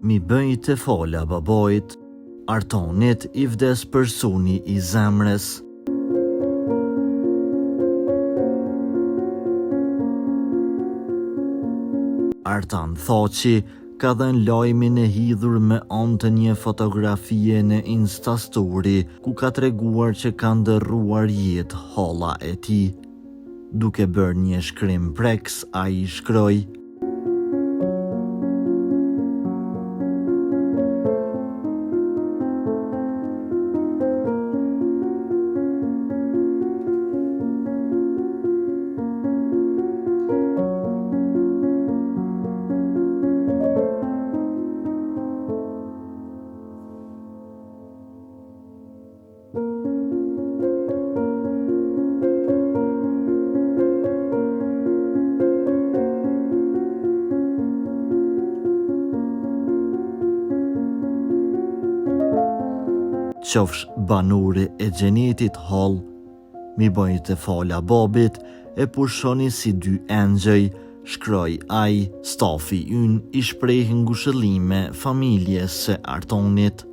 Mi bëj të fola babojt, Artonit i vdes personi i zemrës. Artan Thoqi ka dhënë lajmin e hidhur me anë të një fotografie në Instastory ku ka treguar që ka ndërruar jetë holla e tij. Duke bërë një shkrim preks, ai shkroi: Qofsh banuri e xhenetit holl, mi bëj të fola babit e pushoni si dy engjëj, shkroi ai. Stafi ynë i shpreh ngushëllime familjes së Artonit.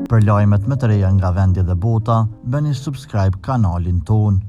Për lajmet më të reja nga vendi dhe bota, bëni subscribe kanalin ton.